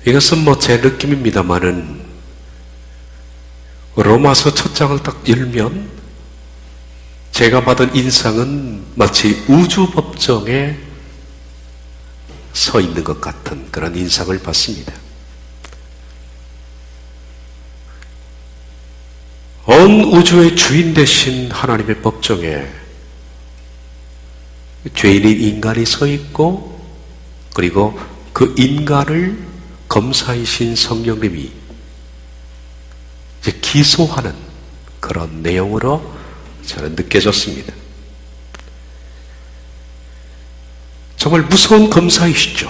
이것은 제 느낌입니다만은 로마서 첫 장을 딱 열면 제가 받은 인상은 마치 우주법정에 서 있는 것 같은 그런 인상을 받습니다. 온 우주의 주인 되신 하나님의 법정에 죄인인 인간이 서 있고, 그리고 그 인간을 검사이신 성령님이 이제 기소하는 그런 내용으로 저는 느껴졌습니다. 정말 무서운 검사이시죠.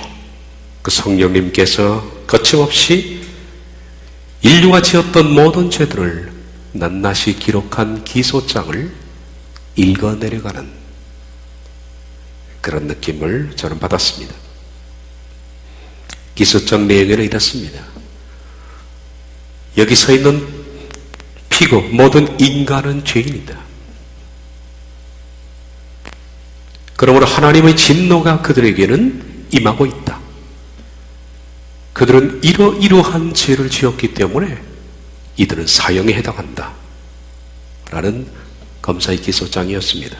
그 성령님께서 거침없이 인류가 지었던 모든 죄들을 낱낱이 기록한 기소장을 읽어내려가는 그런 느낌을 저는 받았습니다. 기소장 내용에는 이렇습니다. 여기 서 있는 피고 모든 인간은 죄인이다. 그러므로 하나님의 진노가 그들에게는 임하고 있다. 그들은 이러이러한 죄를 지었기 때문에 이들은 사형에 해당한다. 라는 검사의 기소장이었습니다.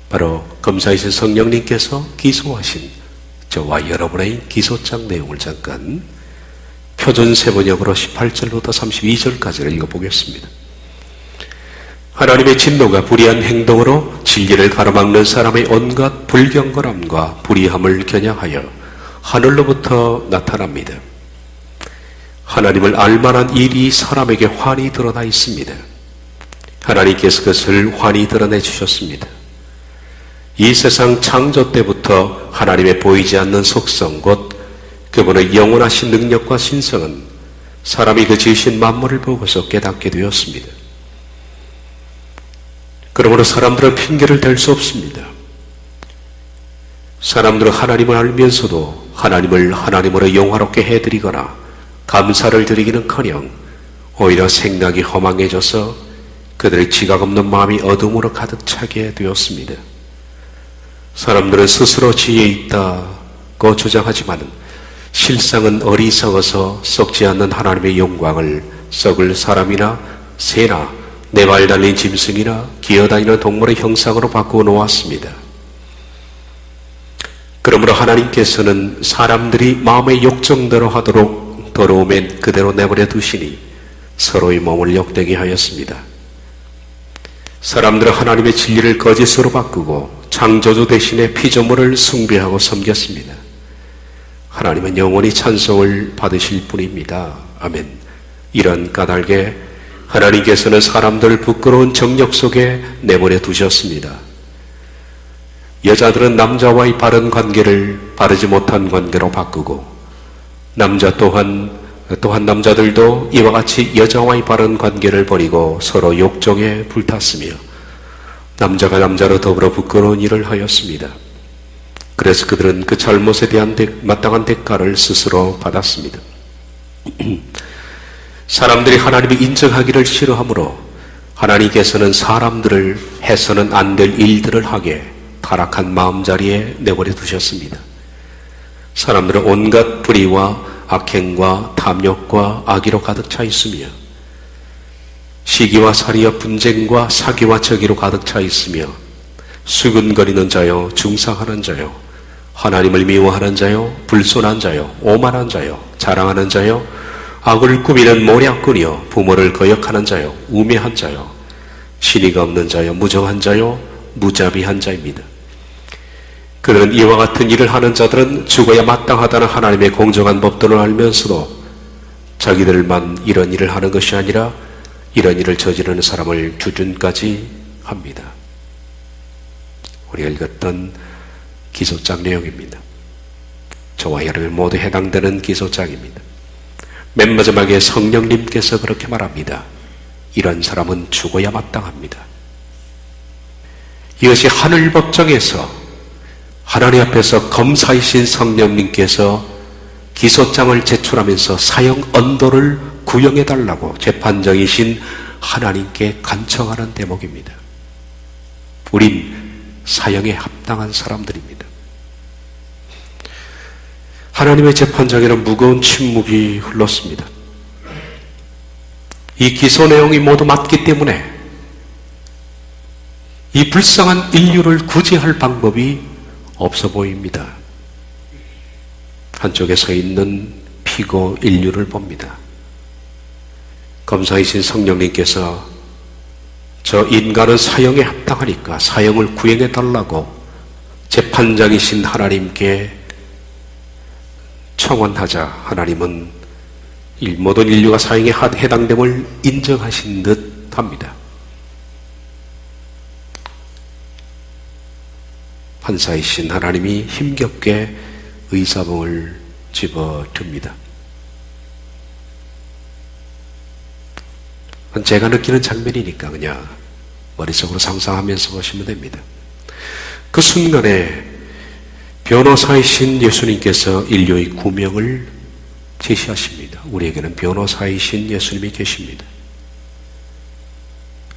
바로 검사이신 성령님께서 기소하신 저와 여러분의 기소장 내용을 잠깐 표준세 번역으로 18절부터 32절까지를 읽어보겠습니다. 하나님의 진노가 불의한 행동으로 진리를 가로막는 사람의 온갖 불경건함과 불의함을 겨냥하여 하늘로부터 나타납니다. 하나님을 알만한 일이 사람에게 환히 드러나 있습니다. 하나님께서 그것을 환히 드러내 주셨습니다. 이 세상 창조 때부터 하나님의 보이지 않는 속성, 곧 그분의 영원하신 능력과 신성은 사람이 그 지으신 만물을 보고서 깨닫게 되었습니다. 그러므로 사람들은 핑계를 댈 수 없습니다. 사람들은 하나님을 알면서도 하나님을 하나님으로 영화롭게 해드리거나 감사를 드리기는커녕 오히려 생각이 허망해져서 그들의 지각 없는 마음이 어둠으로 가득 차게 되었습니다. 사람들은 스스로 지혜 있다고 주장하지만 실상은 어리석어서 썩지 않는 하나님의 영광을 썩을 사람이나 새나 네 발 달린 짐승이나 기어다니는 동물의 형상으로 바꾸어 놓았습니다. 그러므로 하나님께서는 사람들이 마음의 욕정대로 하도록 더러우면 그대로 내버려 두시니 서로의 몸을 욕되게 하였습니다. 사람들은 하나님의 진리를 거짓으로 바꾸고 창조주 대신에 피조물을 숭배하고 섬겼습니다. 하나님은 영원히 찬송을 받으실 분입니다. 아멘. 이런 까닭에 하나님께서는 사람들을 부끄러운 정력 속에 내버려 두셨습니다. 여자들은 남자와의 바른 관계를 바르지 못한 관계로 바꾸고, 남자 또한 남자들도 이와 같이 여자와의 바른 관계를 버리고 서로 욕정에 불탔으며, 남자가 남자로 더불어 부끄러운 일을 하였습니다. 그래서 그들은 그 잘못에 대한 마땅한 대가를 스스로 받았습니다. 사람들이 하나님이 인정하기를 싫어하므로 하나님께서는 사람들을 해서는 안 될 일들을 하게 타락한 마음자리에 내버려 두셨습니다. 사람들은 온갖 불의와 악행과 탐욕과 악의로 가득 차 있으며, 시기와 살이와 분쟁과 사기와 저기로 가득 차 있으며, 수근거리는 자요, 중상하는 자요, 하나님을 미워하는 자요, 불손한 자요, 오만한 자요, 자랑하는 자요, 악을 꾸미는 모략꾼이요, 부모를 거역하는 자요, 우매한 자요, 신의가 없는 자요, 무정한 자요, 무자비한 자입니다. 그런 이와 같은 일을 하는 자들은 죽어야 마땅하다는 하나님의 공정한 법도를 알면서도 자기들만 이런 일을 하는 것이 아니라 이런 일을 저지르는 사람을 주준까지 합니다. 우리가 읽었던 기소장 내용입니다. 저와 여러분 모두 해당되는 기소장입니다. 맨 마지막에 성령님께서 그렇게 말합니다. 이런 사람은 죽어야 마땅합니다. 이것이 하늘 법정에서 하나님 앞에서 검사이신 성령님께서 기소장을 제출하면서 사형 언도를 구형해달라고 재판장이신 하나님께 간청하는 대목입니다. 우린 사형에 합당한 사람들입니다. 하나님의 재판장에는 무거운 침묵이 흘렀습니다. 이 기소 내용이 모두 맞기 때문에 이 불쌍한 인류를 구제할 방법이 없어 보입니다. 한쪽에 서 있는 피고 인류를 봅니다. 검사이신 성령님께서 저 인간은 사형에 합당하니까 사형을 구형해 달라고 재판장이신 하나님께 청원하자 하나님은 모든 인류가 사형에 해당됨을 인정하신 듯 합니다. 판사이신 하나님이 힘겹게 의사봉을 집어듭니다. 제가 느끼는 장면이니까 그냥 머릿속으로 상상하면서 보시면 됩니다. 그 순간에 변호사이신 예수님께서 인류의 구명을 제시하십니다. 우리에게는 변호사이신 예수님이 계십니다.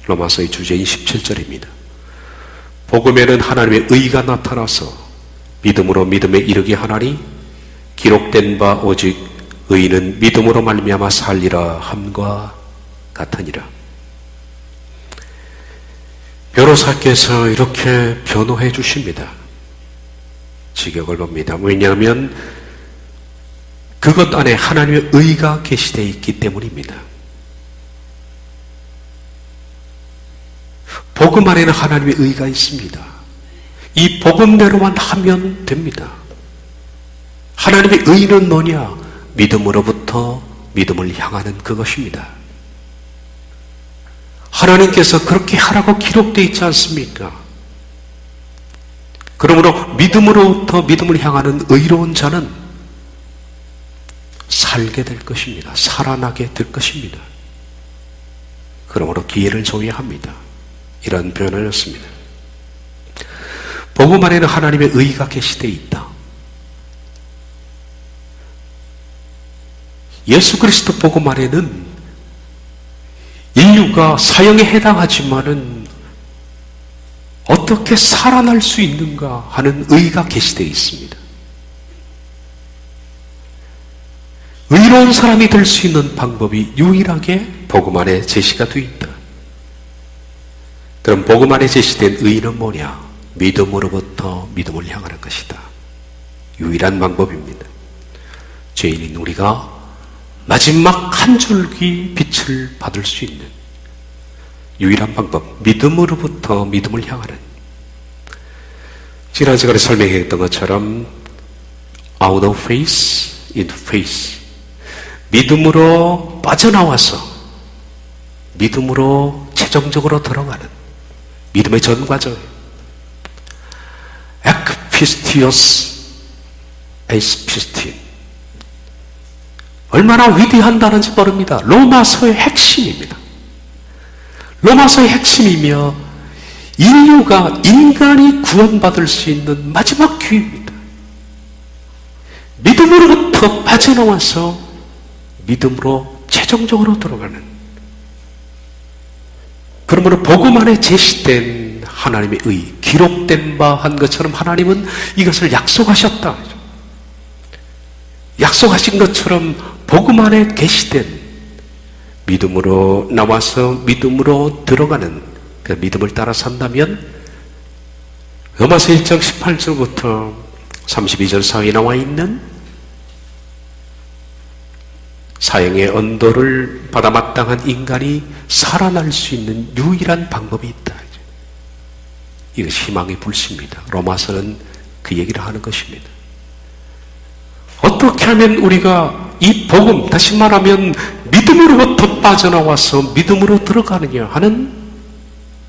로마서의 주제인 17절입니다. 복음에는 하나님의 의가 나타나서 믿음으로 믿음에 이르게 하나니 기록된 바 오직 의인은 믿음으로 말미암아 살리라 함과 같으니라. 변호사께서 이렇게 변호해 주십니다. 직역을 봅니다. 왜냐하면 그것 안에 하나님의 의가 계시되어 있기 때문입니다. 복음 안에는 하나님의 의가 있습니다. 이 복음대로만 하면 됩니다. 하나님의 의는 뭐냐? 믿음으로부터 믿음을 향하는 그것입니다. 하나님께서 그렇게 하라고 기록되어 있지 않습니까? 그러므로 믿음으로부터 믿음을 향하는 의로운 자는 살게 될 것입니다. 살아나게 될 것입니다. 그러므로 기회를 줘야 합니다. 이런 표현이었습니다. 복음 안에는 하나님의 의가 계시되어 있다. 예수 그리스도 복음 안에는 인류가 사형에 해당하지만은 어떻게 살아날 수 있는가 하는 의가 계시되어 있습니다. 의로운 사람이 될 수 있는 방법이 유일하게 복음 안에 제시가 되어 있다. 그럼 복음 안에 제시된 의는 뭐냐? 믿음으로부터 믿음을 향하는 것이다. 유일한 방법입니다. 죄인인 우리가 마지막 한 줄기 빛을 받을 수 있는 유일한 방법, 믿음으로부터 믿음을 향하는. 지난 시간에 설명했던 것처럼 out of faith into faith, 믿음으로 빠져나와서 믿음으로 최종적으로 들어가는 믿음의 전 과정. ekpistios eispistin, 얼마나 위대한 단어인지 모릅니다. 로마서의 핵심입니다. 로마서의 핵심이며 인간이 구원받을 수 있는 마지막 기회입니다. 믿음으로부터 빠져나와서 믿음으로 최종적으로 들어가는. 그러므로 복음 안에 제시된 하나님의 의, 기록된 바 한 것처럼 하나님은 이것을 약속하셨다. 약속하신 것처럼 복음 안에 계시된 믿음으로 나와서 믿음으로 들어가는 그 믿음을 따라 산다면 로마서 1장 18절부터 32절 사이에 나와 있는 사형의 언도를 받아 마땅한 인간이 살아날 수 있는 유일한 방법이 있다. 이것이 희망의 불씨입니다. 로마서는 그 얘기를 하는 것입니다. 어떻게 하면 우리가 이 복음, 다시 말하면 믿음으로부터 빠져나와서 믿음으로 들어가느냐 하는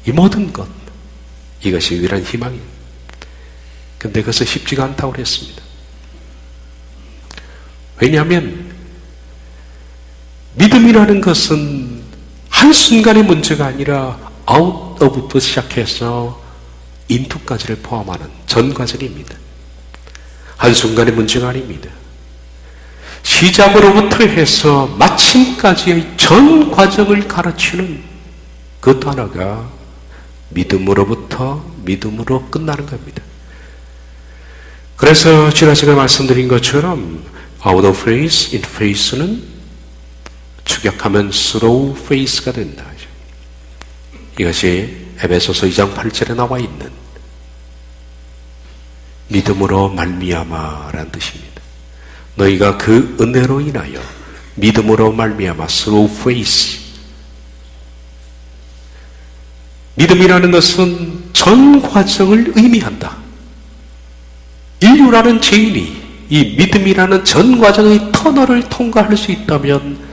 이 모든 것, 이것이 유일한 희망입니다. 근데 그것은 쉽지가 않다고 그랬습니다. 왜냐하면 믿음이라는 것은 한순간의 문제가 아니라 out of부터 시작해서 into까지를 포함하는 전 과정입니다. 한순간의 문제가 아닙니다. 시작으로부터 해서 마침까지의 전 과정을 가르치는 그 단어가 믿음으로부터 믿음으로 끝나는 겁니다. 그래서 지난 시간에 말씀드린 것처럼 out of faith, in faith는 추격하면 through faith가 된다. 이것이 에베소서 2장 8절에 나와 있는 믿음으로 말미암아라는 뜻입니다. 너희가 그 은혜로 인하여 믿음으로 말미암아 through faith. 믿음이라는 것은 전 과정을 의미한다. 인류라는 죄인이 이 믿음이라는 전 과정의 터널을 통과할 수 있다면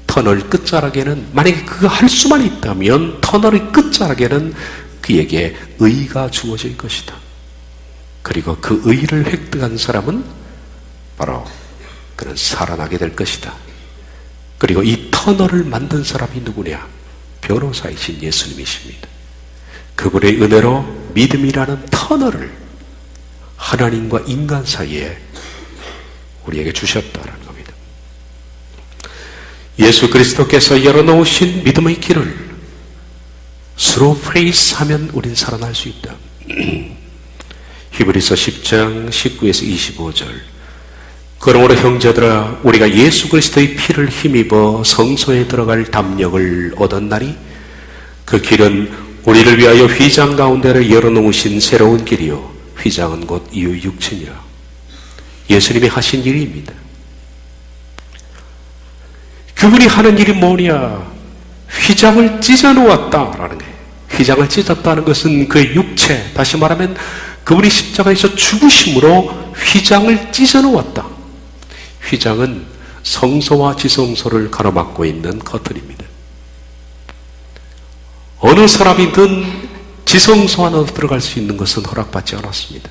터널 끝자락에는, 만약에 그가 할 수만 있다면 터널의 끝자락에는 그에게 의가 주어질 것이다. 그리고 그 의를 획득한 사람은 바로 그는 살아나게 될 것이다. 그리고 이 터널을 만든 사람이 누구냐? 변호사이신 예수님이십니다. 그분의 은혜로 믿음이라는 터널을 하나님과 인간 사이에 우리에게 주셨다라는 겁니다. 예수 그리스도께서 열어놓으신 믿음의 길을 through faith 하면 우린 살아날 수 있다. 히브리서 10장 19에서 25절. 그러므로 형제들아, 우리가 예수 그리스도의 피를 힘입어 성소에 들어갈 담력을 얻었나니 그 길은 우리를 위하여 휘장 가운데를 열어놓으신 새로운 길이요, 휘장은 곧 이의 육체니라. 예수님이 하신 일입니다. 그분이 하는 일이 뭐냐? 휘장을 찢어놓았다라는 거예요. 휘장을 찢었다는 것은 그의 육체, 다시 말하면 그분이 십자가에서 죽으심으로 휘장을 찢어놓았다. 휘장은 성소와 지성소를 가로막고 있는 커튼입니다. 어느 사람이든 지성소 안으로 들어갈 수 있는 것은 허락받지 않았습니다.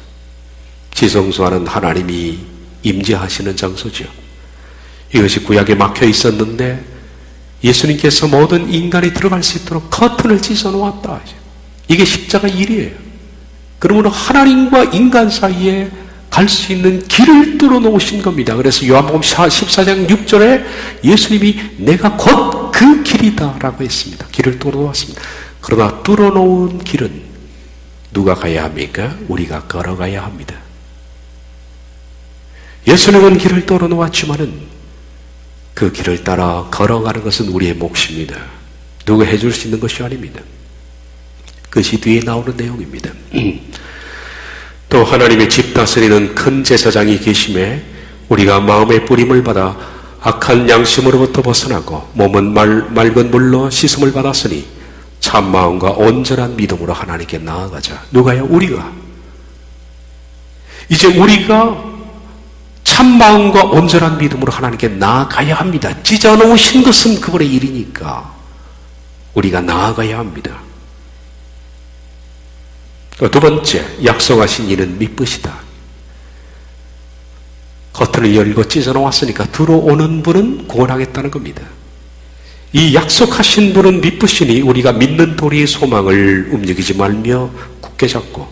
지성소 안은 하나님이 임재하시는 장소죠. 이것이 구약에 막혀 있었는데 예수님께서 모든 인간이 들어갈 수 있도록 커튼을 찢어놓았다. 이게 십자가 일이에요. 그러므로 하나님과 인간 사이에 갈 수 있는 길을 뚫어놓으신 겁니다. 그래서 요한복음 14장 6절에 예수님이 내가 곧 그 길이다 라고 했습니다. 길을 뚫어놓았습니다. 그러나 뚫어놓은 길은 누가 가야 합니까? 우리가 걸어가야 합니다. 예수님은 길을 뚫어놓았지만은 그 길을 따라 걸어가는 것은 우리의 몫입니다. 누가 해줄 수 있는 것이 아닙니다. 그것이 뒤에 나오는 내용입니다. 또 하나님의 집 다스리는 큰 제사장이 계심에 우리가 마음의 뿌림을 받아 악한 양심으로부터 벗어나고 몸은 맑은 물로 씻음을 받았으니 참 마음과 온전한 믿음으로 하나님께 나아가자. 누가요? 우리가. 이제 우리가 참 마음과 온전한 믿음으로 하나님께 나아가야 합니다. 찢어놓으신 것은 그분의 일이니까 우리가 나아가야 합니다. 또 두 번째, 약속하신 이는 미쁘시다. 커튼을 열고 찢어놓았으니까 들어오는 분은 구원하겠다는 겁니다. 이 약속하신 분은 미쁘시니 우리가 믿는 도리의 소망을 움직이지 말며 굳게 잡고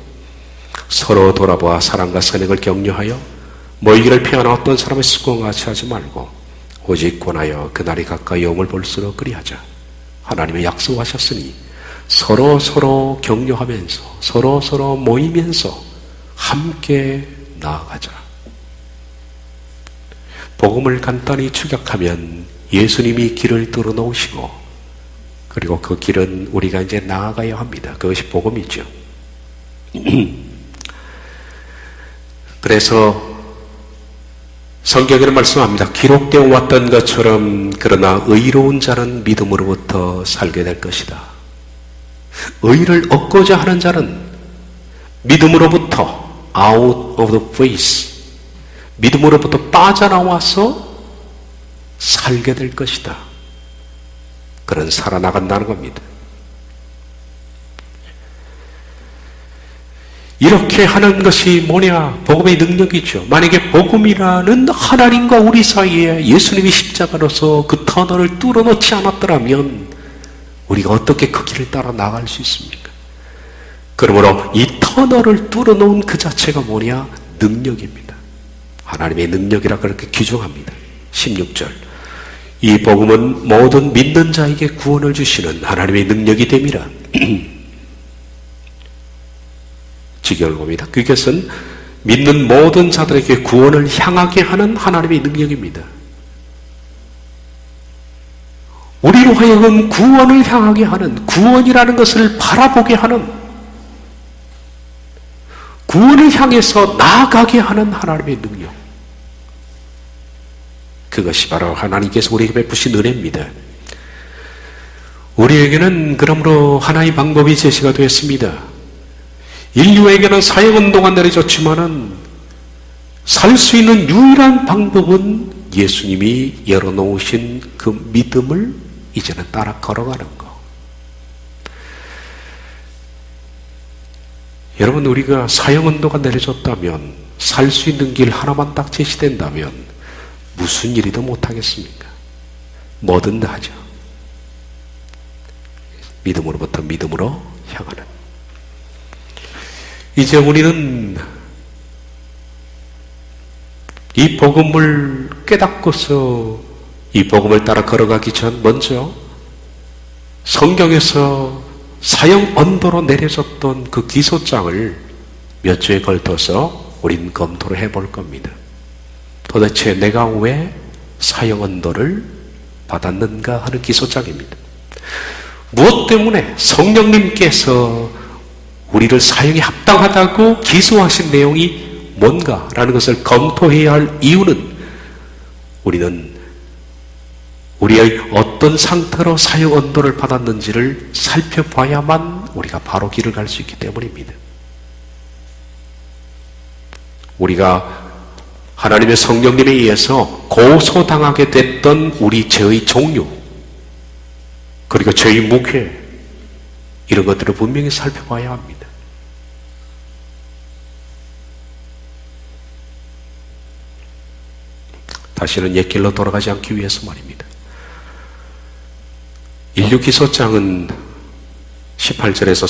서로 돌아보아 사랑과 선행을 격려하여 모이기를 피하는 어떤 사람의 습관과 같이 하지 말고 오직 권하여 그날이 가까이 오음을 볼수록 그리하자. 하나님의 약속하셨으니 서로 격려하면서 서로 모이면서 함께 나아가자. 복음을 간단히 축약하면 예수님이 길을 뚫어놓으시고 그리고 그 길은 우리가 이제 나아가야 합니다. 그것이 복음이죠. 그래서 성경에는 말씀합니다. 기록되어 왔던 것처럼 그러나 의로운 자는 믿음으로부터 살게 될 것이다. 의를 얻고자 하는 자는 믿음으로부터 out of the faith, 믿음으로부터 빠져나와서 살게 될 것이다. 그는 살아나간다는 겁니다. 이렇게 하는 것이 뭐냐? 복음의 능력이죠. 만약에 복음이라는 하나님과 우리 사이에 예수님이 십자가로서 그 터널을 뚫어놓지 않았더라면 우리가 어떻게 그 길을 따라 나갈 수 있습니까? 그러므로 이 터널을 뚫어놓은 그 자체가 뭐냐? 능력입니다. 하나님의 능력이라 그렇게 규정합니다. 16절. 이 복음은 모든 믿는 자에게 구원을 주시는 하나님의 능력이 됨이라. 직역을 봅니다. 그것은 믿는 모든 자들에게 구원을 향하게 하는 하나님의 능력입니다. 우리로 하여금 구원을 향하게 하는, 구원이라는 것을 바라보게 하는, 구원을 향해서 나아가게 하는 하나님의 능력. 그것이 바로 하나님께서 우리에게 베푸신 은혜입니다. 우리에게는 그러므로 하나의 방법이 제시가 되었습니다. 인류에게는 사형운동가 내려졌지만은 살 수 있는 유일한 방법은 예수님이 열어놓으신 그 믿음을 이제는 따라 걸어가는 거. 여러분, 우리가 사형운동가 내려졌다면, 살 수 있는 길 하나만 딱 제시된다면 무슨 일이도 못하겠습니까? 뭐든 다 하죠. 믿음으로부터 믿음으로 향하는. 이제 우리는 이 복음을 깨닫고서 이 복음을 따라 걸어가기 전 먼저 성경에서 사형 언도로 내려졌던 그 기소장을 몇 주에 걸쳐서 우린 검토를 해볼 겁니다. 도대체 내가 왜 사형 언도를 받았는가 하는 기소장입니다. 무엇 때문에 성령님께서 우리를 사형에 합당하다고 기소하신 내용이 뭔가라는 것을 검토해야 할 이유는 우리는 우리의 어떤 상태로 사형 언도를 받았는지를 살펴봐야만 우리가 바로 길을 갈 수 있기 때문입니다. 우리가 하나님의 성령님에 의해서 고소당하게 됐던 우리 죄의 종류, 그리고 죄의 무게, 이런 것들을 분명히 살펴봐야 합니다. 다시는 옛길로 돌아가지 않기 위해서 말입니다. 인류기소장은 18절에서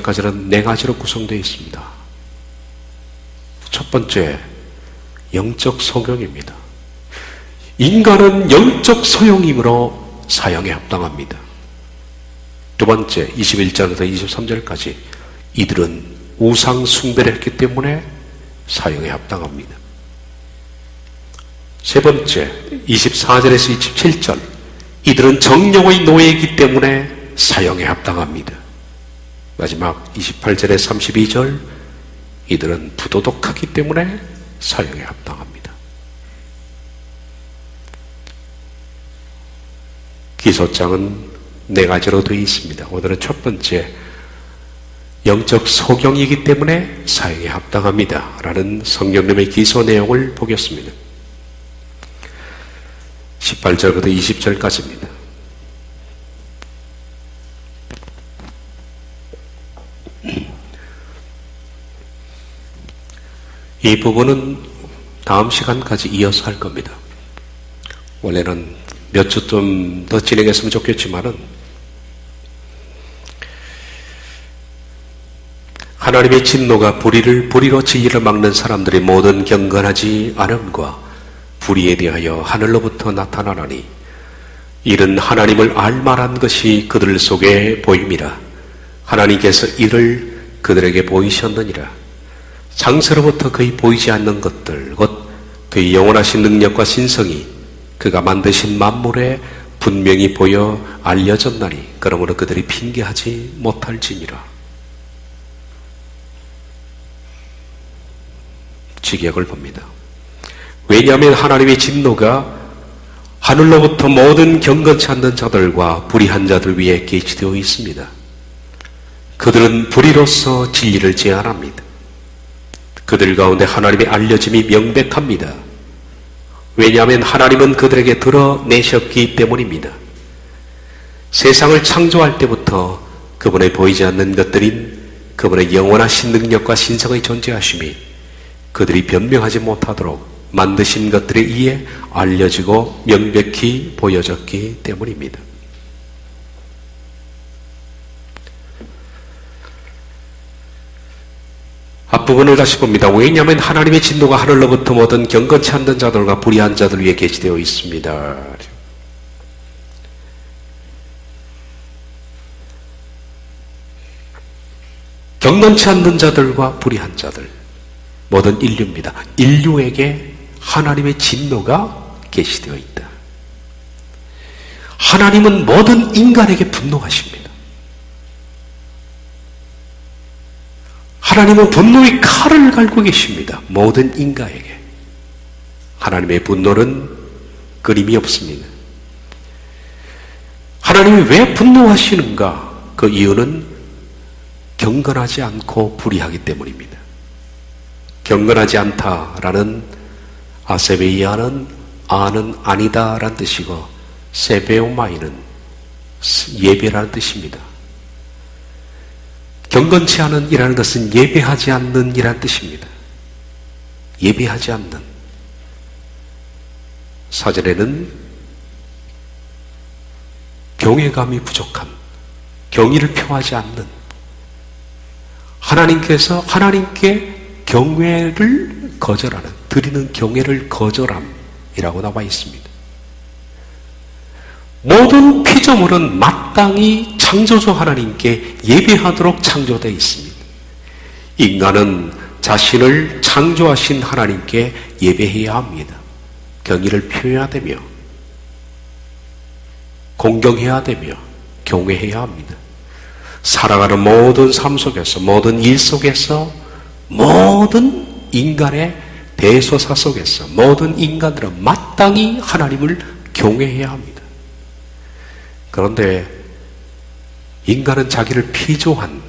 32절까지는 4가지로 구성되어 있습니다. 첫 번째, 영적 소경입니다. 인간은 영적 소용이므로 사형에 합당합니다. 두 번째, 21절부터 23절까지 이들은 우상 숭배를 했기 때문에 사형에 합당합니다. 세 번째, 24절에서 27절, 이들은 정령의 노예이기 때문에 사형에 합당합니다. 마지막 28절에 32절, 이들은 부도덕하기 때문에 사형에 합당합니다. 기소장은 4가지로 되어 있습니다. 오늘은 첫 번째, 영적 소경이기 때문에 사형에 합당합니다 라는 성령님의 기소 내용을 보겠습니다. 18절부터 20절까지입니다. 이 부분은 다음 시간까지 이어서 할 겁니다. 원래는 몇 주 좀 더 진행했으면 좋겠지만은 하나님의 진노가 불의로 진리를 막는 사람들의 모든 경건하지 않음과 불의에 대하여 하늘로부터 나타나나니 이는 하나님을 알만한 것이 그들 속에 보임이라. 하나님께서 이를 그들에게 보이셨느니라. 창세로부터 거의 보이지 않는 것들, 곧 그의 영원하신 능력과 신성이 그가 만드신 만물에 분명히 보여 알려졌나니 그러므로 그들이 핑계하지 못할지니라. 직역을 봅니다. 왜냐하면 하나님의 진노가 하늘로부터 모든 경건치 않는 자들과 불의한 자들 위에 계시되어 있습니다. 그들은 불의로서 진리를 제한합니다. 그들 가운데 하나님의 알려짐이 명백합니다. 왜냐하면 하나님은 그들에게 드러내셨기 때문입니다. 세상을 창조할 때부터 그분의 보이지 않는 것들인 그분의 영원하신 능력과 신성의 존재하심이 그들이 변명하지 못하도록 만드신 것들에 의해 알려지고 명백히 보여졌기 때문입니다. 앞부분을 다시 봅니다. 왜냐하면 하나님의 진노가 하늘로부터 모든 경건치 않는 자들과 불의한 자들 위에 계시되어 있습니다. 경건치 않는 자들과 불의한 자들, 모든 인류입니다. 인류에게 하나님의 진노가 계시되어 있다. 하나님은 모든 인간에게 분노하십니다. 하나님은 분노의 칼을 갈고 계십니다. 모든 인간에게. 하나님의 분노는 끊임이 없습니다. 하나님이 왜 분노하시는가? 그 이유는 경건하지 않고 불의하기 때문입니다. 경건하지 않다라는 아세베이아는 아는 아니다라는 뜻이고 세베오마이는 예배라는 뜻입니다. 경건치 않은 이라는 것은 예배하지 않는 이라는 뜻입니다. 예배하지 않는. 사전에는 경외감이 부족한, 경의를 표하지 않는, 하나님께서 하나님께 경외를 거절하는, 드리는 경외를 거절함이라고 나와 있습니다. 모든 피조물은 마땅히 창조주 하나님께 예배하도록 창조되어 있습니다. 인간은 자신을 창조하신 하나님께 예배해야 합니다. 경의를 표해야 되며 공경해야 되며 경외해야 합니다. 살아가는 모든 삶 속에서, 모든 일 속에서, 모든 인간의 대소사 속에서 모든 인간들은 마땅히 하나님을 경외해야 합니다. 그런데 인간은 자기를 피조한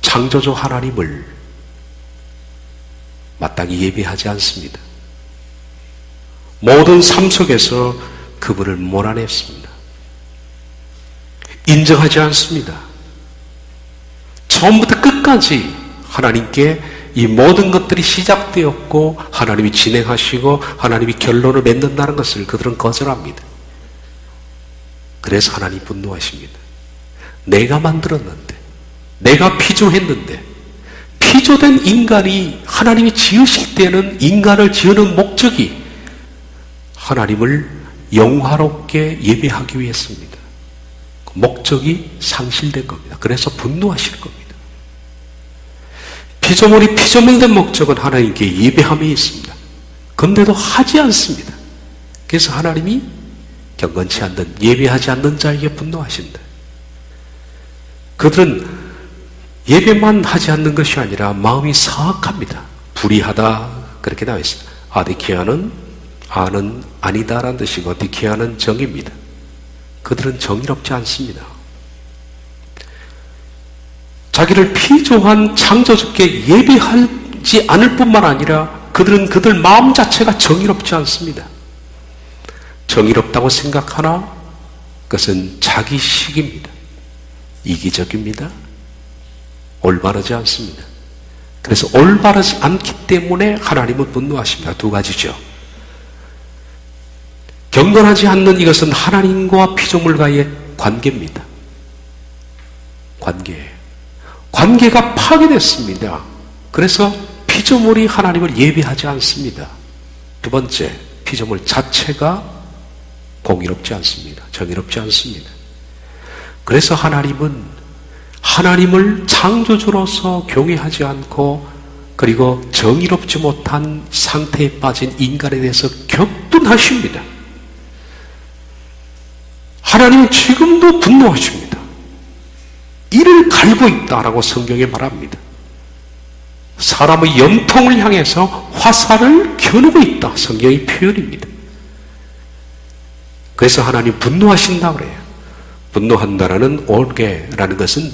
창조주 하나님을 마땅히 예배하지 않습니다. 모든 삶 속에서 그분을 몰아냈습니다. 인정하지 않습니다. 처음부터 끝까지 하나님께 이 모든 것들이 시작되었고 하나님이 진행하시고 하나님이 결론을 맺는다는 것을 그들은 거절합니다. 그래서 하나님 분노하십니다. 내가 만들었는데, 내가 피조했는데, 피조된 인간이 하나님이 지으실 때는 인간을 지으는 목적이 하나님을 영화롭게 예배하기 위해서입니다. 그 목적이 상실된 겁니다. 그래서 분노하실 겁니다. 피조물이 피조물된 목적은 하나님께 예배함에 있습니다. 그런데도 하지 않습니다. 그래서 하나님이 경건치 않는, 예배하지 않는 자에게 분노하신다. 그들은 예배만 하지 않는 것이 아니라 마음이 사악합니다. 불의하다 그렇게 나와 있습니다. 아디키아는 아는 아니다라는 뜻이고 디키아는 정입니다. 그들은 정의롭지 않습니다. 자기를 피조한 창조주께 예배하지 않을 뿐만 아니라 그들은 그들 마음 자체가 정의롭지 않습니다. 정의롭다고 생각하나 그것은 자기식입니다. 이기적입니다. 올바르지 않습니다. 그래서 올바르지 않기 때문에 하나님은 분노하십니다. 두 가지죠. 경건하지 않는 이것은 하나님과 피조물과의 관계입니다. 관계가 파괴됐습니다. 그래서 피조물이 하나님을 예배하지 않습니다. 두 번째, 피조물 자체가 공의롭지 않습니다. 정의롭지 않습니다. 그래서 하나님은 하나님을 창조주로서 경외하지 않고 그리고 정의롭지 못한 상태에 빠진 인간에 대해서 격분하십니다. 하나님은 지금도 분노하십니다. 이를 갈고 있다라고 성경에 말합니다. 사람의 염통을 향해서 화살을 겨누고 있다. 성경의 표현입니다. 그래서 하나님 분노하신다고 그래요. 분노한다라는 올게라는 것은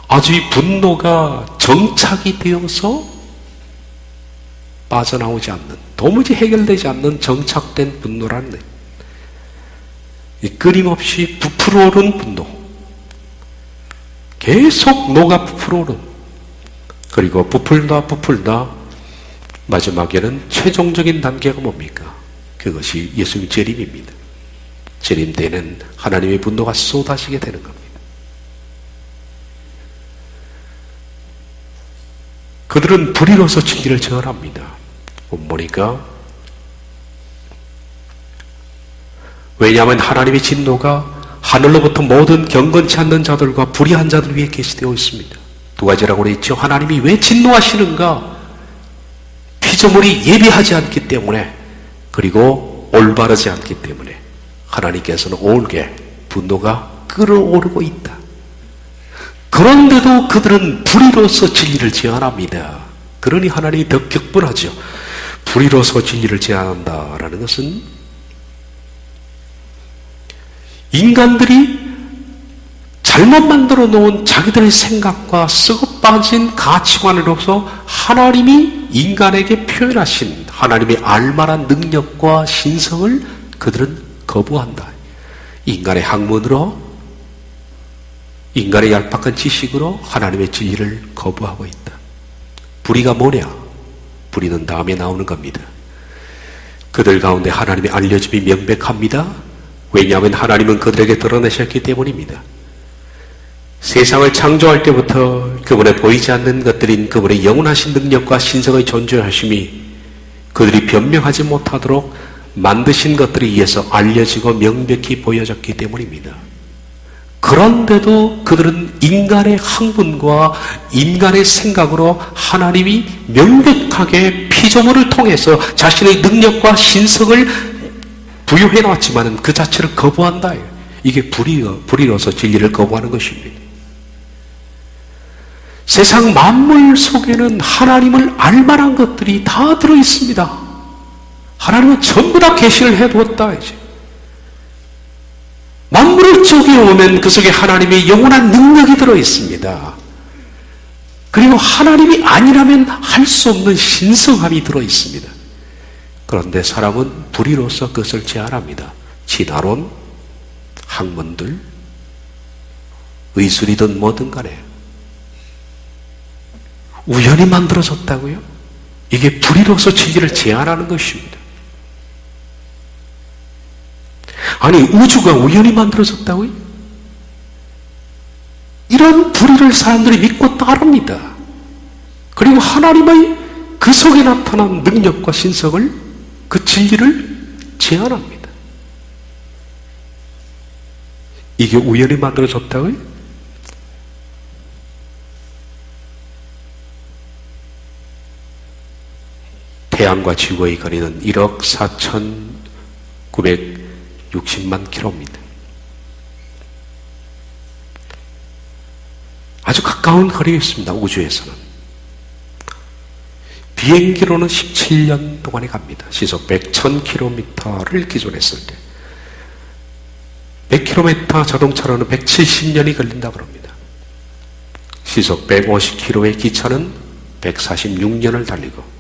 아주 이 분노가 정착이 되어서 빠져나오지 않는, 도무지 해결되지 않는 정착된 분노라는 거예요. 이 끊임없이 부풀어 오른 분노, 계속 녹아 부풀어 오른, 그리고 부풀다 마지막에는 최종적인 단계가 뭡니까? 그것이 예수님 재림입니다. 재림 때는 하나님의 분노가 쏟아지게 되는 겁니다. 그들은 불의로서 진리를 저열합니다. 보니까 왜냐하면 하나님의 진노가 하늘로부터 모든 경건치 않는 자들과 불의한 자들 위에 계시되어 있습니다. 두 가지라고 그랬죠. 하나님이 왜 진노하시는가? 피조물이 예비하지 않기 때문에, 그리고 올바르지 않기 때문에 하나님께서는 오늘게 분노가 끓어오르고 있다. 그런데도 그들은 불의로서 진리를 제한합니다. 그러니 하나님이 더 격분하죠. 불의로서 진리를 제한한다라는 것은 인간들이 잘못 만들어 놓은 자기들의 생각과 썩어 빠진 가치관으로서 하나님이 인간에게 표현하신 하나님의 알만한 능력과 신성을 그들은 거부한다. 인간의 학문으로, 인간의 얄팍한 지식으로 하나님의 진리를 거부하고 있다. 불의가 뭐냐? 불의는 다음에 나오는 겁니다. 그들 가운데 하나님의 알려짐이 명백합니다. 왜냐하면 하나님은 그들에게 드러내셨기 때문입니다. 세상을 창조할 때부터 그분의 보이지 않는 것들인 그분의 영원하신 능력과 신성의 존재하심이 그들이 변명하지 못하도록 만드신 것들에 의해서 알려지고 명백히 보여졌기 때문입니다. 그런데도 그들은 인간의 학문과 인간의 생각으로 하나님이 명백하게 피조물을 통해서 자신의 능력과 신성을 부여해 놨지만 그 자체를 거부한다. 이게 불의로서 진리를 거부하는 것입니다. 세상 만물 속에는 하나님을 알만한 것들이 다 들어있습니다. 하나님은 전부 다 계시를 해두었다. 이제 만물을 쪼개오면 그 속에 하나님의 영원한 능력이 들어있습니다. 그리고 하나님이 아니라면 할 수 없는 신성함이 들어있습니다. 그런데 사람은 불의로서 그것을 제한합니다. 진화론, 학문들, 의술이든 뭐든 간에 우연히 만들어졌다고요? 이게 불의로서 진리를 제한하는 것입니다. 아니, 우주가 우연히 만들어졌다고요? 이런 불의를 사람들이 믿고 따릅니다. 그리고 하나님의 그 속에 나타난 능력과 신성을, 그 진리를 제한합니다. 이게 우연히 만들어졌다고요? 태양과 지구의 거리는 1억 4,960만 킬로입니다. 아주 가까운 거리에 있습니다. 우주에서는. 비행기로는 17년 동안에 갑니다. 시속 100,000km를 기존했을 때 100km 자동차로는 170년이 걸린다고 합니다. 시속 150km의 기차는 146년을 달리고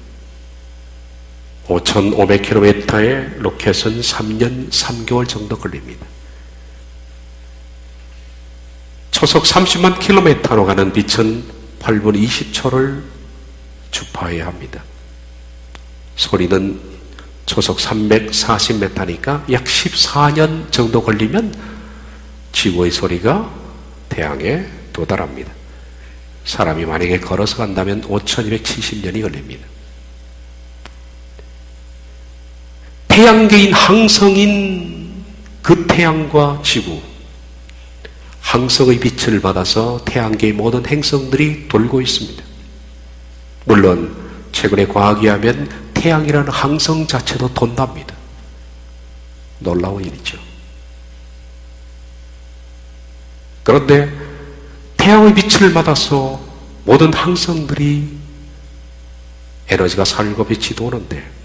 5,500km의 로켓은 3년 3개월 정도 걸립니다. 초속 30만 킬로미터로 가는 빛은 8분 20초를 주파해야 합니다. 소리는 초속 340m니까 약 14년 정도 걸리면 지구의 소리가 태양에 도달합니다. 사람이 만약에 걸어서 간다면 5,270년이 걸립니다. 태양계인 항성인 그 태양과 지구, 항성의 빛을 받아서 태양계의 모든 행성들이 돌고 있습니다. 물론 최근에 과학에 하면 태양이라는 항성 자체도 돈답니다. 놀라운 일이죠. 그런데 태양의 빛을 받아서 모든 항성들이 에너지가 살고 빛이 도는데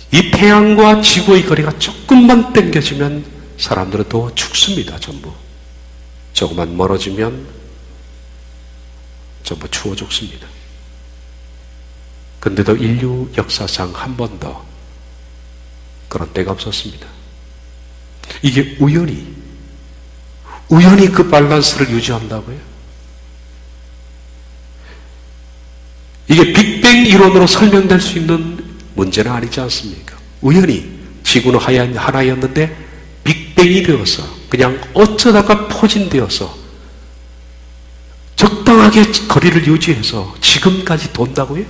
이 태양과 지구의 거리가 조금만 당겨지면 사람들은 또 죽습니다. 전부. 조금만 멀어지면 전부 추워 죽습니다. 근데도 인류 역사상 한 번 더 그런 때가 없었습니다. 이게 우연히 그 밸런스를 유지한다고요? 이게 빅뱅 이론으로 설명될 수 있는 문제는 아니지 않습니까? 우연히 지구는 하나였는데 빅뱅이 되어서 그냥 어쩌다가 포진되어서 적당하게 거리를 유지해서 지금까지 돈다고요?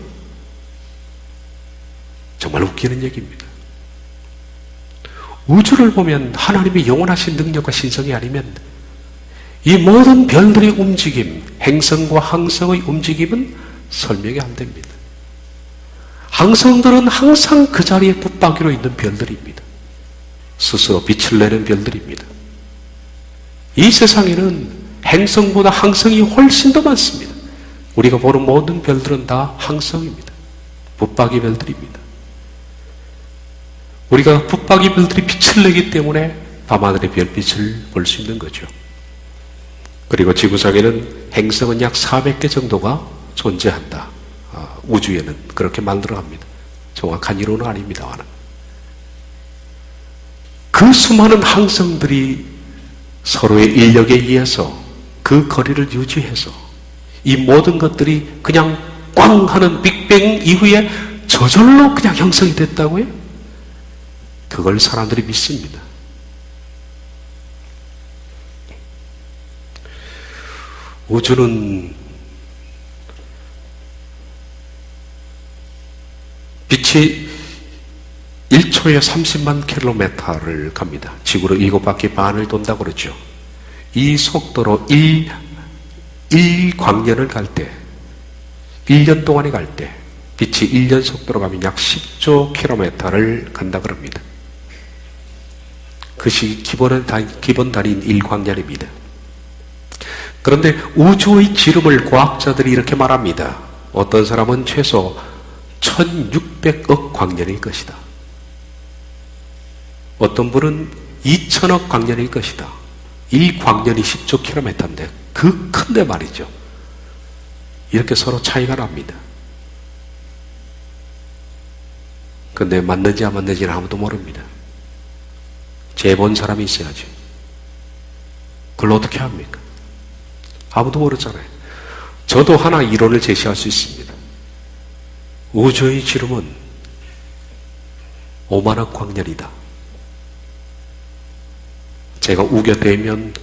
정말 웃기는 얘기입니다. 우주를 보면 하나님의 영원하신 능력과 신성이 아니면 이 모든 별들의 움직임, 행성과 항성의 움직임은 설명이 안 됩니다. 항성들은 항상 그 자리에 붙박이로 있는 별들입니다. 스스로 빛을 내는 별들입니다. 이 세상에는 행성보다 항성이 훨씬 더 많습니다. 우리가 보는 모든 별들은 다 항성입니다. 붙박이 별들입니다. 우리가 붙박이 별들이 빛을 내기 때문에 밤하늘의 별빛을 볼 수 있는 거죠. 그리고 지구상에는 행성은 약 400개 정도가 존재한다. 우주에는 그렇게 만들어갑니다. 정확한 이론은 아닙니다만 그 수많은 항성들이 서로의 인력에 의해서 그 거리를 유지해서 이 모든 것들이 그냥 꽝 하는 빅뱅 이후에 저절로 그냥 형성이 됐다고요? 그걸 사람들이 믿습니다. 우주는 빛이 1초에 30만 킬로미터를 갑니다. 지구로 7바퀴 반을 돈다고 그러죠. 이 속도로 1광년을 갈 때, 1년 동안에 갈 때, 빛이 1년 속도로 가면 약 10조 킬로미터를 간다 그럽니다. 그것이 기본 단위인 1광년입니다. 그런데 우주의 지름을 과학자들이 이렇게 말합니다. 어떤 사람은 최소 1600억 광년일 것이다. 어떤 분은 2000억 광년일 것이다. 1광년이 10조 킬로미터인데 그 큰데 말이죠. 이렇게 서로 차이가 납니다. 근데 맞는지 안 맞는지는 아무도 모릅니다. 재본 사람이 있어야지. 그걸 어떻게 합니까? 아무도 모르잖아요. 저도 하나 이론을 제시할 수 있습니다. 우주의 지름은 5만억 광년이다. 제가 우겨대면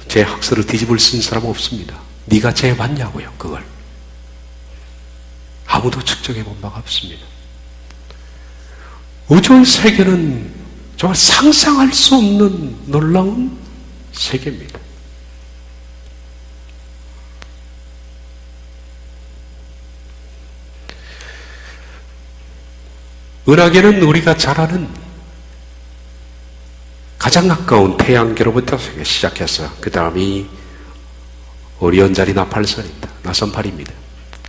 제 학설을 뒤집을 수 있는 사람은 없습니다. 네가 재봤냐고요, 그걸. 아무도 측정해 본 바가 없습니다. 우주의 세계는 정말 상상할 수 없는 놀라운 세계입니다. 은하계는 우리가 잘 아는 가장 가까운 태양계로부터 시작해서 그 다음이 오리온자리 나팔선입니다. 나선팔입니다.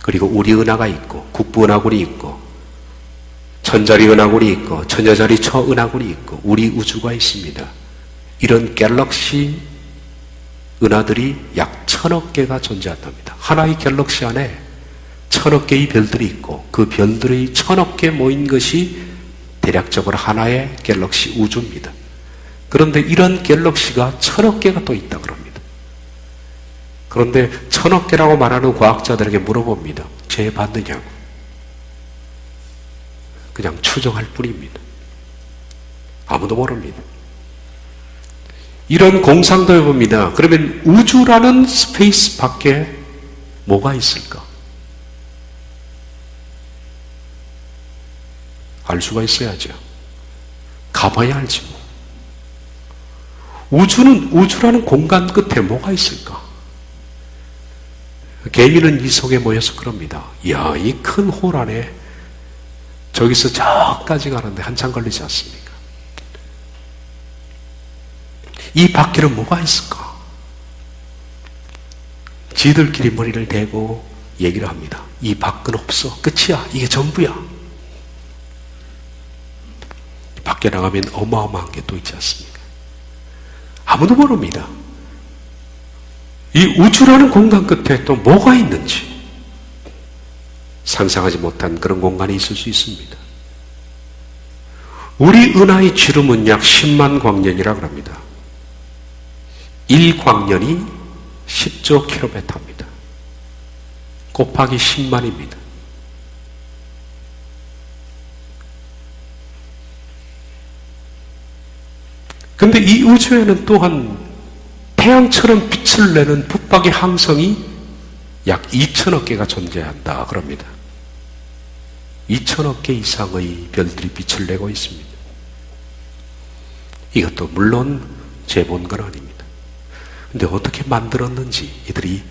그리고 우리 은하가 있고 국부은하군이 있고 천자리 은하군이 있고 천여자리 초은하군이 있고 우리 우주가 있습니다. 이런 갤럭시 은하들이 약 1000억 개가 존재한답니다. 하나의 갤럭시 안에 1000억 개의 별들이 있고 그 별들의 1000억 개 모인 것이 대략적으로 하나의 갤럭시 우주입니다. 그런데 이런 갤럭시가 1000억 개가 또 있다 그럽니다. 그런데 1000억 개라고 말하는 과학자들에게 물어봅니다. 재봤느냐고. 그냥 추정할 뿐입니다. 아무도 모릅니다. 이런 공상도 해봅니다. 그러면 우주라는 스페이스 밖에 뭐가 있을까? 알 수가 있어야죠. 가봐야 알지 뭐. 우주라는 공간 끝에 뭐가 있을까? 개미는 이 속에 모여서 그럽니다. 이야, 이 큰 홀 안에 저기서 저까지 가는데 한참 걸리지 않습니까? 이 밖에는 뭐가 있을까? 지들끼리 머리를 대고 얘기를 합니다. 이 밖은 없어. 끝이야. 이게 전부야. 밖에 나가면 어마어마한 게 또 있지 않습니까? 아무도 모릅니다. 이 우주라는 공간 끝에 또 뭐가 있는지 상상하지 못한 그런 공간이 있을 수 있습니다. 우리 은하의 지름은 약 10만 광년이라고 합니다. 1광년이 10조 킬로미터입니다. 곱하기 10만입니다. 근데 이 우주에는 또한 태양처럼 빛을 내는 붙박이 항성이 약 2천억 개가 존재한다 그럽니다. 2천억 개 이상의 별들이 빛을 내고 있습니다. 이것도 물론 재본 건 아닙니다. 근데 어떻게 만들었는지 이들이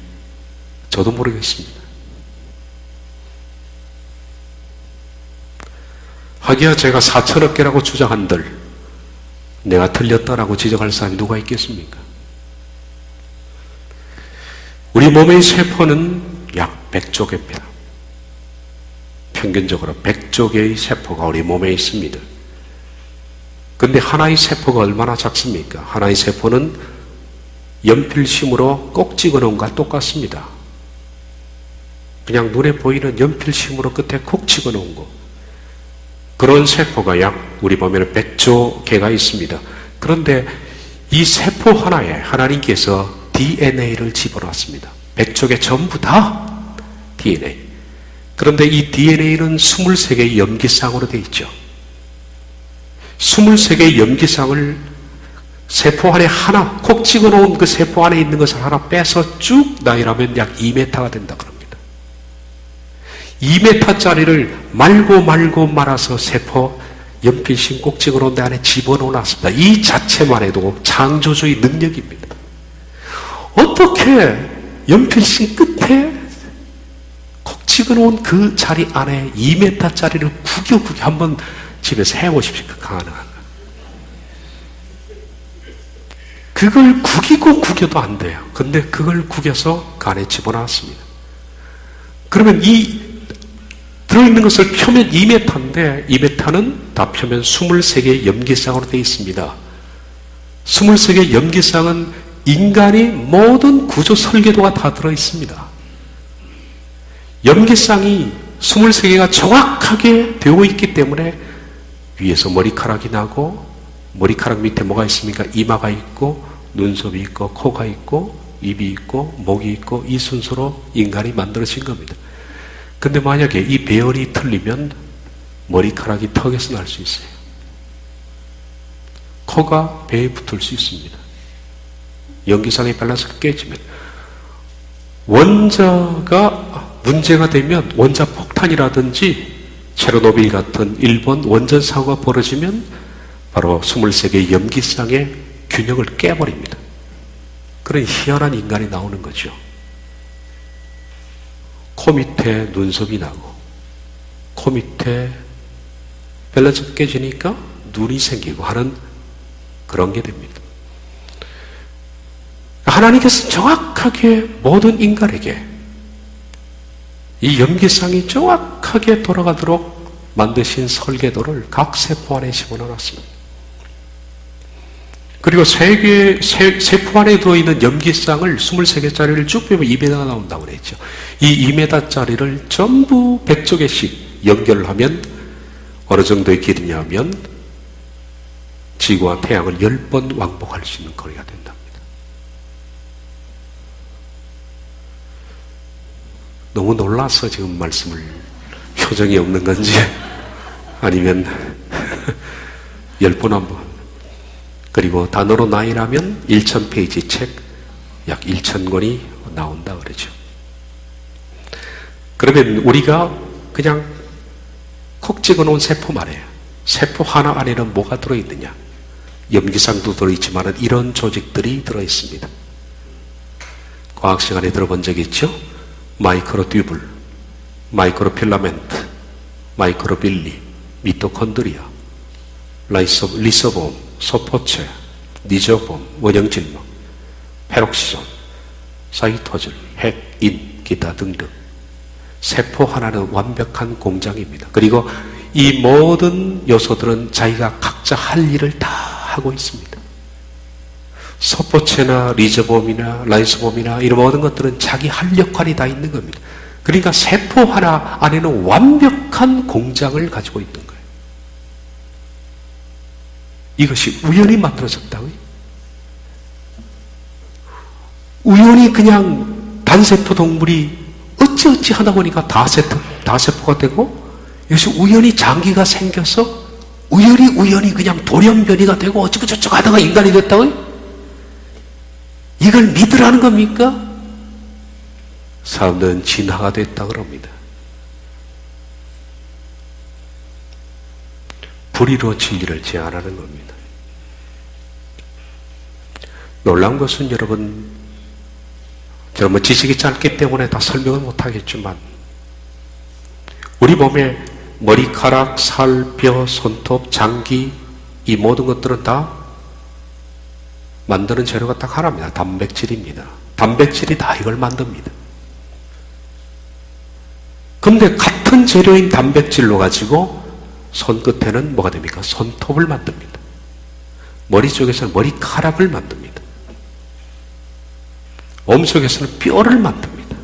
저도 모르겠습니다. 하기야 제가 4천억 개라고 주장한들 내가 틀렸다라고 지적할 사람이 누가 있겠습니까? 우리 몸의 세포는 약 100조 개입니다. 평균적으로 100조 개의 세포가 우리 몸에 있습니다. 근데 하나의 세포가 얼마나 작습니까? 하나의 세포는 연필심으로 꼭 찍어놓은 것과 똑같습니다. 그냥 눈에 보이는 연필심으로 끝에 콕 찍어놓은 거. 그런 세포가 약 우리 몸에는 100조 개가 있습니다. 그런데 이 세포 하나에 하나님께서 DNA를 집어넣었습니다. 100조 개 전부 다 DNA. 그런데 이 DNA는 23개의 염기쌍으로 되어 있죠. 23개의 염기쌍을 세포 안에 하나 콕 찍어놓은 그 세포 안에 있는 것을 하나 빼서 쭉 나열하면 약 2m가 된다 그럽니다. 2m짜리를 말고 말아서 세포 연필심 꼭 찍어놓은 데 안에 집어넣어놨습니다. 이 자체만 해도 창조주의 능력입니다. 어떻게 연필심 끝에 콕 찍어놓은 그 자리 안에 2m짜리를 구겨 한번 집에서 해보십시오. 가능한가? 그걸 구겨도 안 돼요. 근데 그걸 구겨서 그 안에 집어넣었습니다. 그러면 이 들어있는 것을 표면 2m인데 2m는 다 표면 23개의 염기쌍으로 되어 있습니다. 23개의 염기쌍은 인간의 모든 구조 설계도가 다 들어있습니다. 염기쌍이 23개가 정확하게 되어 있기 때문에 위에서 머리카락이 나고 머리카락 밑에 뭐가 있습니까? 이마가 있고 눈썹이 있고 코가 있고 입이 있고 목이 있고 이 순서로 인간이 만들어진 겁니다. 근데 만약에 이 배열이 틀리면 머리카락이 턱에서 날 수 있어요. 코가 배에 붙을 수 있습니다. 연기상의 밸런스가 깨지면 원자가 문제가 되면 원자 폭탄이라든지 체르노빌 같은 일본 원전 사고가 벌어지면 바로 23개의 염기쌍의 균형을 깨버립니다. 그런 희한한 인간이 나오는 거죠. 코 밑에 눈썹이 나고 코 밑에 밸런스가 깨지니까 눈이 생기고 하는 그런 게 됩니다. 하나님께서 정확하게 모든 인간에게 이 염기쌍이 정확하게 돌아가도록 만드신 설계도를 각 세포 안에 집어넣어놨습니다. 그리고 세포 안에 들어있는 염기쌍을 23개짜리를 쭉 빼면 2m가 나온다고 그랬죠. 이 2m짜리를 전부 100조 개씩 연결하면 어느 정도의 길이냐면 지구와 태양을 10번 왕복할 수 있는 거리가 된답니다. 너무 놀라서 지금 말씀을 표정이 없는 건지 아니면 10번 한번 그리고 단어로 나열하면 1000페이지 책 약 1000권이 나온다 그러죠. 그러면 우리가 그냥 콕 찍어놓은 세포 말이에요. 세포 하나 안에는 뭐가 들어있느냐? 염기쌍도 들어있지만 이런 조직들이 들어있습니다. 과학 시간에 들어본 적 있죠? 마이크로튜블, 마이크로필라멘트, 마이크로빌리, 미토콘드리아, 리소솜, 소포체, 니조폼, 원형진막, 페록시솜, 사이토즐, 핵, 인, 기타 등등. 세포 하나는 완벽한 공장입니다. 그리고 이 모든 요소들은 자기가 각자 할 일을 다 하고 있습니다. 소포체나 리조솜이나 라이소솜이나 이런 모든 것들은 자기 할 역할이 다 있는 겁니다. 그러니까 세포 하나 안에는 완벽한 공장을 가지고 있는 거예요. 이것이 우연히 만들어졌다고요? 우연히 그냥 단세포 동물이 어찌어찌 하다 보니까 다세포가 되고 이것이 우연히 장기가 생겨서 우연히 그냥 돌연변이가 되고 어쩌고저쩌고 하다가 인간이 됐다고요? 이걸 믿으라는 겁니까? 사람들은 진화가 됐다 그럽니다. 불의로 진리를 제안하는 겁니다. 놀라운 것은 여러분 지식이 짧기 때문에 다 설명을 못하겠지만 우리 몸에 머리카락, 살, 뼈, 손톱, 장기, 이 모든 것들은 다 만드는 재료가 딱 하나입니다. 단백질입니다. 단백질이 다 이걸 만듭니다. 근데 같은 재료인 단백질로 가지고 손끝에는 뭐가 됩니까? 손톱을 만듭니다. 머리 쪽에서는 머리카락을 만듭니다. 몸 속에서는 뼈를 만듭니다.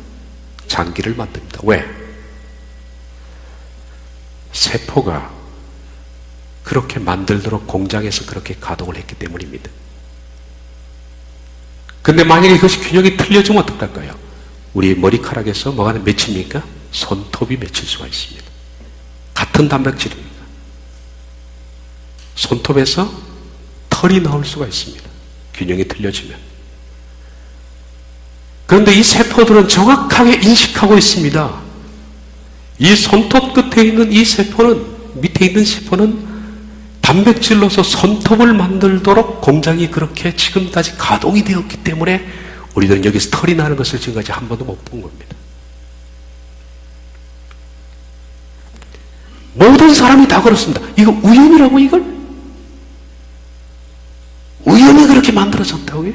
장기를 만듭니다. 왜? 세포가 그렇게 만들도록 공장에서 그렇게 가동을 했기 때문입니다. 근데 만약에 이것이 균형이 틀려지면 어떡할까요? 우리 머리카락에서 뭐가 맺힙니까? 손톱이 맺힐 수가 있습니다. 같은 단백질입니다. 손톱에서 털이 나올 수가 있습니다. 균형이 틀려지면. 그런데 이 세포들은 정확하게 인식하고 있습니다. 이 손톱 끝에 있는 이 세포는, 밑에 있는 세포는 단백질로서 손톱을 만들도록 공장이 그렇게 지금까지 가동이 되었기 때문에 우리들은 여기서 털이 나는 것을 지금까지 한 번도 못 본 겁니다. 모든 사람이 다 그렇습니다. 이거 우연이라고 이걸? 우연히 그렇게 만들어졌다고요?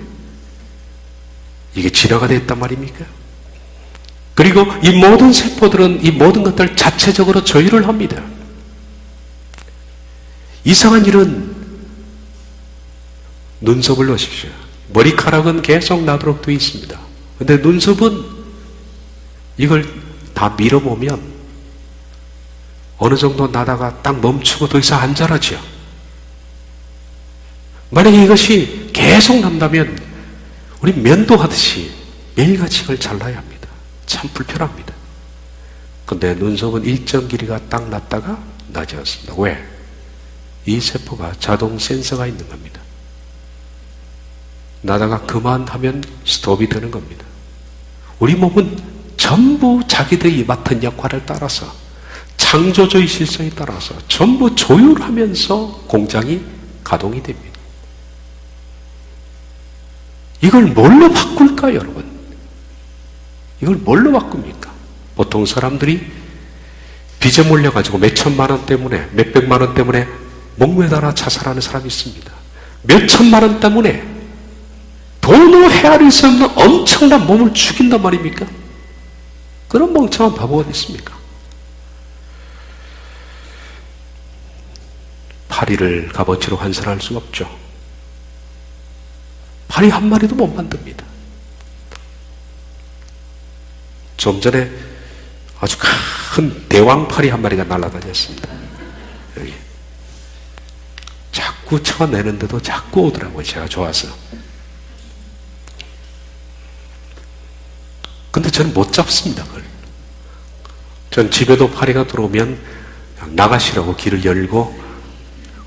이게 진화가 됐단 말입니까? 그리고 이 모든 세포들은 이 모든 것들 자체적으로 조율을 합니다. 이상한 일은 눈썹을 놓으십시오. 머리카락은 계속 나도록 되어 있습니다. 근데 눈썹은 이걸 다 밀어보면 어느 정도 나다가 딱 멈추고 더 이상 안 자라죠. 만약에 이것이 계속 난다면 우리 면도하듯이 매일같이 이걸 잘라야 합니다. 참 불편합니다. 근데 눈썹은 일정 길이가 딱 났다가 나지 않습니다. 왜? 이 세포가 자동 센서가 있는 겁니다. 나다가 그만하면 스톱이 되는 겁니다. 우리 몸은 전부 자기들이 맡은 역할을 따라서 창조주의 실성에 따라서 전부 조율하면서 공장이 가동이 됩니다. 이걸 뭘로 바꿀까요, 여러분? 이걸 뭘로 바꿉니까? 보통 사람들이 빚에 몰려가지고 몇 천만 원 때문에, 몇 백만 원 때문에 목매달아 자살하는 사람이 있습니다. 몇 천만 원 때문에 돈으로 헤아릴 수 없는 엄청난 몸을 죽인단 말입니까? 그런 멍청한 바보가 있습니까? 파리를 값어치로 환산할 수가 없죠. 파리 한 마리도 못 만듭니다. 좀 전에 아주 큰 대왕파리 한 마리가 날아다녔습니다. 여기. 자꾸 쳐내는데도 자꾸 오더라고요. 제가 좋아서. 근데 저는 못 잡습니다. 그걸. 전 집에도 파리가 들어오면 그냥 나가시라고 길을 열고,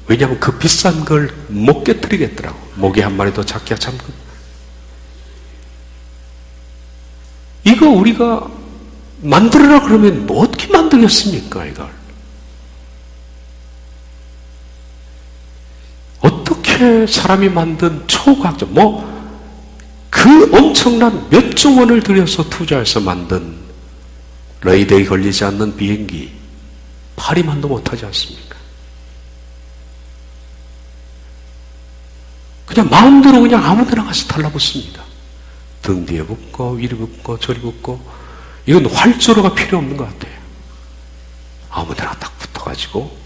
왜냐하면 그 비싼 걸 못 깨뜨리겠더라고. 모기 한 마리도 잡기가 참. 이거 우리가 만들어라 그러면 뭐 어떻게 만들겠습니까, 이걸? 어떻게 사람이 만든 초과학적, 그 엄청난 몇조 원을 들여서 투자해서 만든 레이더에 걸리지 않는 비행기, 파리만도 못하지 않습니까? 그냥 마음대로 그냥 아무 데나 가서 달라붙습니다. 등 뒤에 붙고, 위로 붙고, 저리 붙고, 이건 활주로가 필요 없는 것 같아요. 아무 데나 딱 붙어가지고,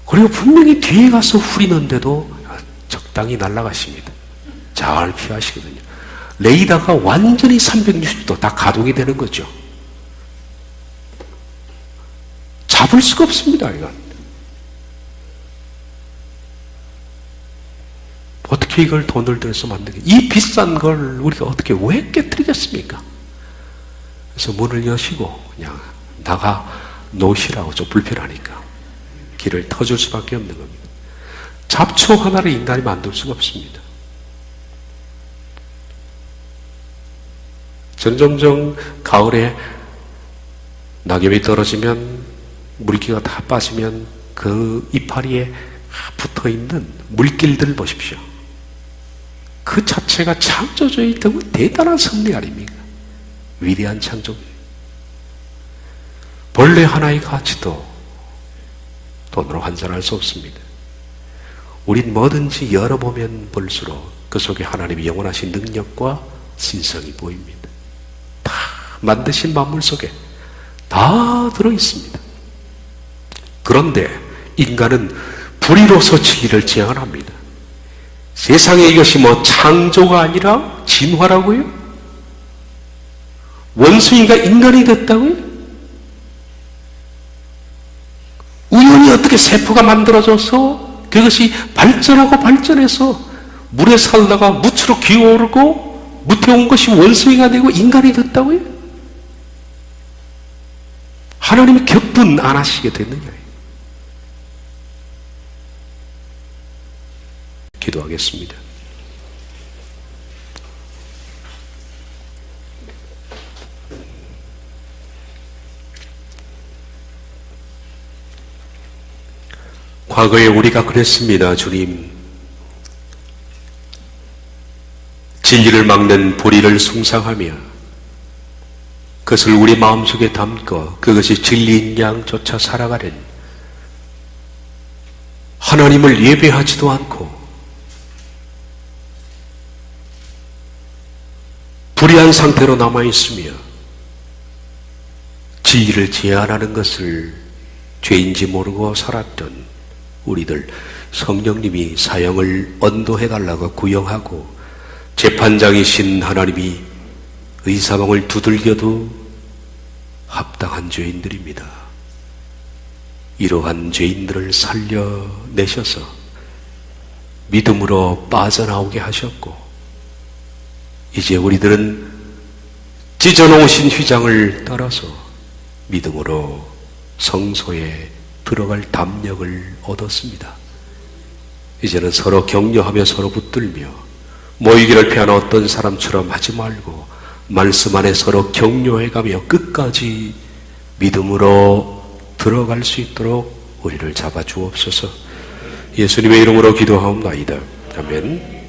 그리고 분명히 뒤에 가서 후리는데도 적당히 날아가십니다. 잘 피하시거든요. 레이더가 완전히 360도 다 가동이 되는 거죠. 잡을 수가 없습니다, 이건. 어떻게 이걸 돈을 들여서 만들게? 이 비싼 걸 우리가 어떻게 왜 깨뜨리겠습니까? 그래서 문을 여시고 그냥 나가 놓으시라고, 좀 불편하니까 길을 터줄 수밖에 없는 겁니다. 잡초 하나를 인간이 만들 수가 없습니다. 점점점 가을에 낙엽이 떨어지면 물기가 다 빠지면 그 이파리에 붙어있는 물길들을 보십시오. 그 자체가 창조주의 대단한 섭리 아닙니까? 위대한 창조. 벌레 하나의 가치도 돈으로 환산할 수 없습니다. 우린 뭐든지 열어보면 볼수록 그 속에 하나님의 영원하신 능력과 신성이 보입니다. 다 만드신 만물 속에 다 들어있습니다. 그런데 인간은 불의로서 지기를 제안합니다. 세상에 이것이 뭐 창조가 아니라 진화라고요? 원숭이가 인간이 됐다고요? 우연히 어떻게 세포가 만들어져서 그것이 발전하고 발전해서 물에 살다가 무치로 기어오르고 무태 온 것이 원숭이가 되고 인간이 됐다고요? 하나님이 격분 안 하시게 됐느냐? 기도하겠습니다. 과거에 우리가 그랬습니다. 주님, 진리를 막는 불의를 숭상하며 그것을 우리 마음속에 담고 그것이 진리인 양 쫓아 살아가는 하나님을 예배하지도 않고 불의한 상태로 남아있으며 진리를 제한하는 것을 죄인지 모르고 살았던 우리들, 성령님이 사형을 언도해달라고 구형하고 재판장이신 하나님이 의사봉을 두들겨도 합당한 죄인들입니다. 이러한 죄인들을 살려내셔서 믿음으로 빠져나오게 하셨고 이제 우리들은 찢어놓으신 휘장을 따라서 믿음으로 성소에 들어갈 담력을 얻었습니다. 이제는 서로 격려하며 서로 붙들며 모이기를 피하는 어떤 사람처럼 하지 말고 말씀 안에 서로 격려해가며 끝까지 믿음으로 들어갈 수 있도록 우리를 잡아 주옵소서. 예수님의 이름으로 기도하옵나이다. 아멘.